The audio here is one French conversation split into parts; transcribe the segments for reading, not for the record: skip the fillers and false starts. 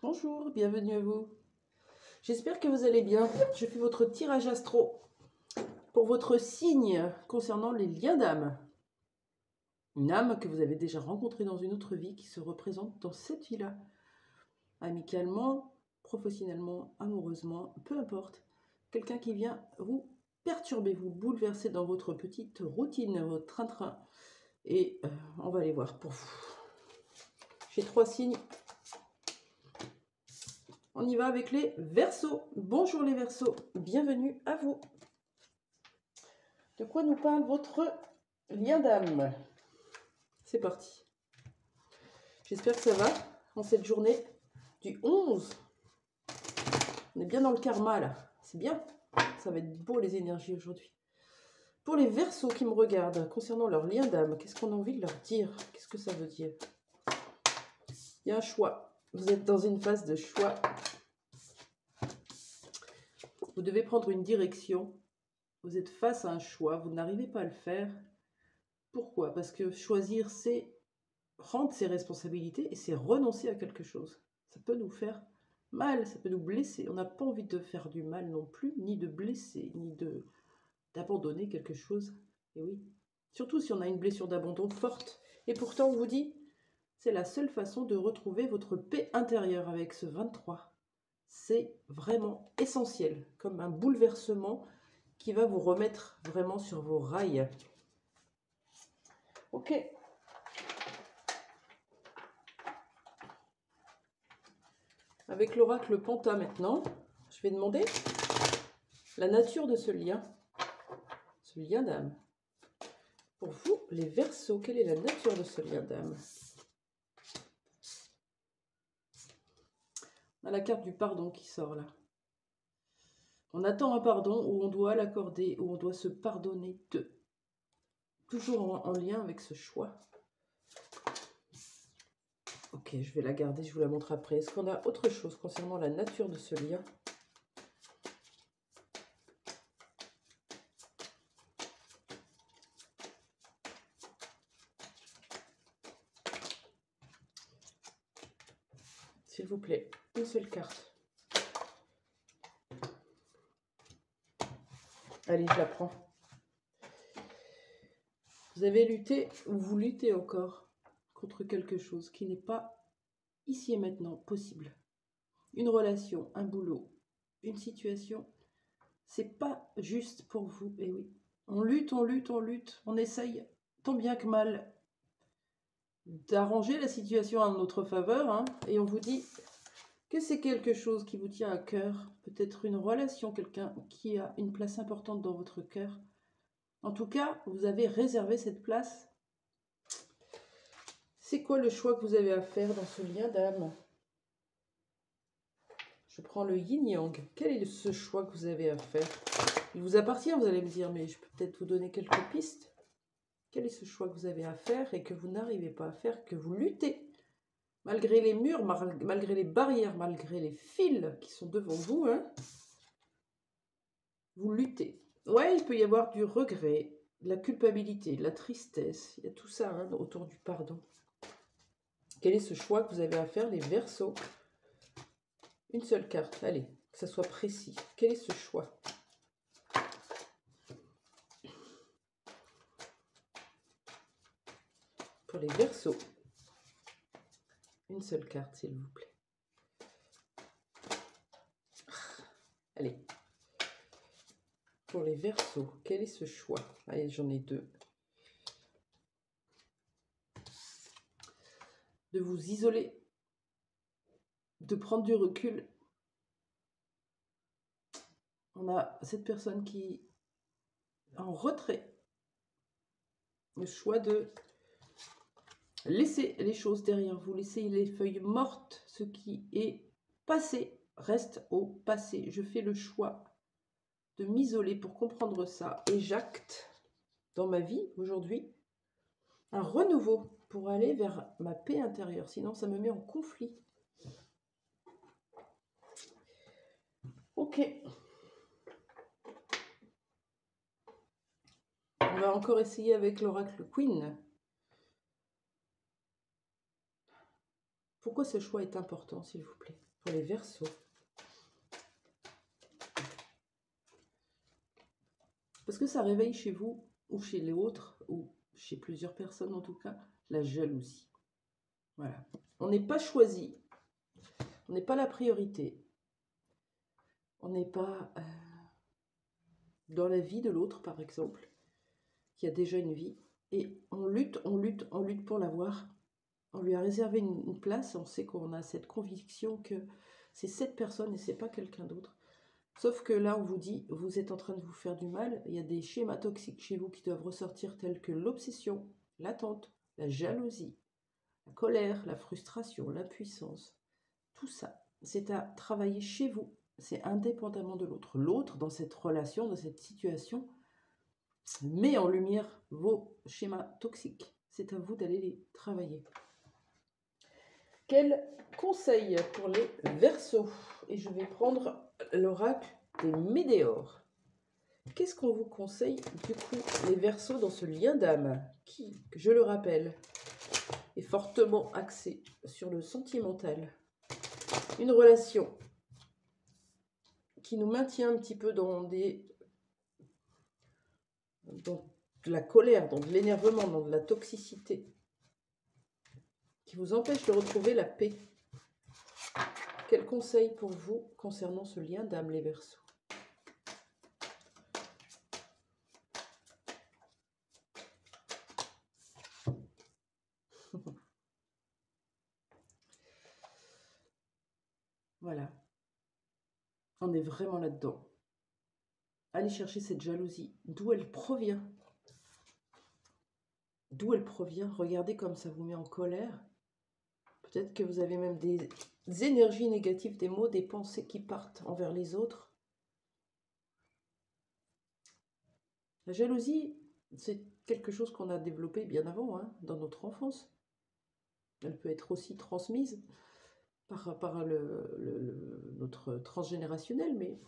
Bonjour, bienvenue à vous. J'espère que vous allez bien. Je fais votre tirage astro pour votre signe concernant les liens d'âme. Une âme que vous avez déjà rencontrée dans une autre vie qui se représente dans cette vie-là. Amicalement, professionnellement, amoureusement, peu importe. Quelqu'un qui vient vous perturber, vous bouleverser dans votre petite routine, votre train-train. Et on va aller voir pour vous. J'ai 3 signes. On y va avec les Verseaux. Bonjour les Verseaux, bienvenue à vous. De quoi nous parle votre lien d'âme? C'est parti. J'espère que ça va en cette journée du 11. On est bien dans le karma là, c'est bien. Ça va être beau les énergies aujourd'hui. Pour les Verseaux qui me regardent, concernant leur lien d'âme, qu'est-ce qu'on a envie de leur dire? Qu'est-ce que ça veut dire? Il y a un choix. Vous êtes dans une phase de choix. Vous devez prendre une direction. Vous êtes face à un choix. Vous n'arrivez pas à le faire. Pourquoi? Parce que choisir, c'est prendre ses responsabilités et c'est renoncer à quelque chose. Ça peut nous faire mal, ça peut nous blesser. On n'a pas envie de faire du mal non plus, ni de blesser, ni d'abandonner quelque chose. Et oui, surtout si on a une blessure d'abandon forte. Et pourtant, on vous dit, c'est la seule façon de retrouver votre paix intérieure avec ce 23. C'est vraiment essentiel, comme un bouleversement qui va vous remettre vraiment sur vos rails. Ok. Avec l'oracle Panta maintenant, je vais demander la nature de ce lien d'âme. Pour vous, les Verseaux, quelle est la nature de ce lien d'âme? On a la carte du pardon qui sort là. On attend un pardon ou on doit l'accorder, ou on doit se pardonner de. Toujours en lien avec ce choix. Ok, je vais la garder, je vous la montre après. Est-ce qu'on a autre chose concernant la nature de ce lien? S'il vous plaît, une seule carte. Allez, je la prends. Vous avez lutté, ou vous luttez encore contre quelque chose qui n'est pas ici et maintenant possible. Une relation, un boulot, une situation, c'est pas juste pour vous. Et oui, on lutte, on lutte, on lutte, on essaye tant bien que mal d'arranger la situation en notre faveur, hein, et on vous dit que c'est quelque chose qui vous tient à cœur, peut-être une relation, quelqu'un qui a une place importante dans votre cœur. En tout cas, vous avez réservé cette place. C'est quoi le choix que vous avez à faire dans ce lien d'âme? Je prends le yin-yang. Quel est ce choix que vous avez à faire? Il vous appartient, vous allez me dire, mais je peux peut-être vous donner quelques pistes. Quel est ce choix que vous avez à faire et que vous n'arrivez pas à faire, que vous luttez? Malgré les murs, malgré les barrières, malgré les fils qui sont devant vous, hein, vous luttez. Ouais, il peut y avoir du regret, de la culpabilité, de la tristesse. Il y a tout ça hein, autour du pardon. Quel est ce choix que vous avez à faire, les Verseaux? Une seule carte, allez, que ça soit précis. Quel est ce choix? Pour les Verseaux, une seule carte, s'il vous plaît. Allez. Pour les Verseaux, quel est ce choix? Allez, j'en ai 2. De vous isoler, de prendre du recul. On a cette personne qui est en retrait. Le choix de laisser les choses derrière vous, laisser les feuilles mortes. Ce qui est passé reste au passé. Je fais le choix de m'isoler pour comprendre ça. Et j'acte dans ma vie aujourd'hui un renouveau pour aller vers ma paix intérieure. Sinon, ça me met en conflit. Ok. On va encore essayer avec l'oracle Queen. Pourquoi ce choix est important, s'il vous plaît, pour les Verseaux? Parce que ça réveille chez vous, ou chez les autres, ou chez plusieurs personnes en tout cas, la jalousie. Voilà. On n'est pas choisi. On n'est pas la priorité. On n'est pas dans la vie de l'autre, par exemple, qui a déjà une vie. Et on lutte pour l'avoir. On lui a réservé une place. On sait qu'on a cette conviction que c'est cette personne et c'est pas quelqu'un d'autre. Sauf que là, on vous dit, vous êtes en train de vous faire du mal. Il y a des schémas toxiques chez vous qui doivent ressortir tels que l'obsession, l'attente, la jalousie, la colère, la frustration, l'impuissance. Tout ça, c'est à travailler chez vous. C'est indépendamment de l'autre. L'autre, dans cette relation, dans cette situation, met en lumière vos schémas toxiques. C'est à vous d'aller les travailler. Quel conseil pour les Verseaux? Et je vais prendre l'oracle des Médéores. Qu'est-ce qu'on vous conseille, du coup, les Verseaux, dans ce lien d'âme qui, je le rappelle, est fortement axé sur le sentimental? Une relation qui nous maintient un petit peu dans de la colère, dans de l'énervement, dans de la toxicité, qui vous empêche de retrouver la paix. Quel conseil pour vous concernant ce lien d'âme, les Verseaux? Voilà. On est vraiment là-dedans. Allez chercher cette jalousie. D'où elle provient? D'où elle provient? Regardez comme ça vous met en colère. Peut-être que vous avez même des énergies négatives, des mots, des pensées qui partent envers les autres. La jalousie, c'est quelque chose qu'on a développé bien avant, hein, dans notre enfance. Elle peut être aussi transmise par notre transgénérationnel, mais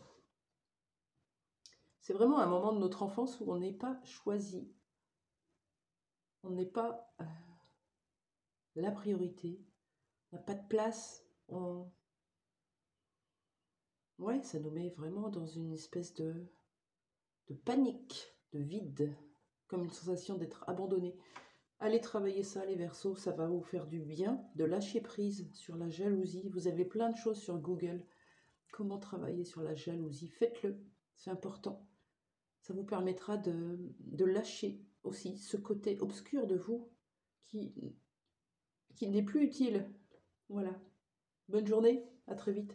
c'est vraiment un moment de notre enfance où on n'est pas choisi. On n'est pas la priorité. On n'a pas de place. Ouais, ça nous met vraiment dans une espèce de panique, de vide, comme une sensation d'être abandonné. Allez travailler ça, les Verseaux, ça va vous faire du bien, de lâcher prise sur la jalousie. Vous avez plein de choses sur Google. Comment travailler sur la jalousie? Faites-le, c'est important. Ça vous permettra de lâcher aussi ce côté obscur de vous qui n'est plus utile. Voilà. Bonne journée, à très vite.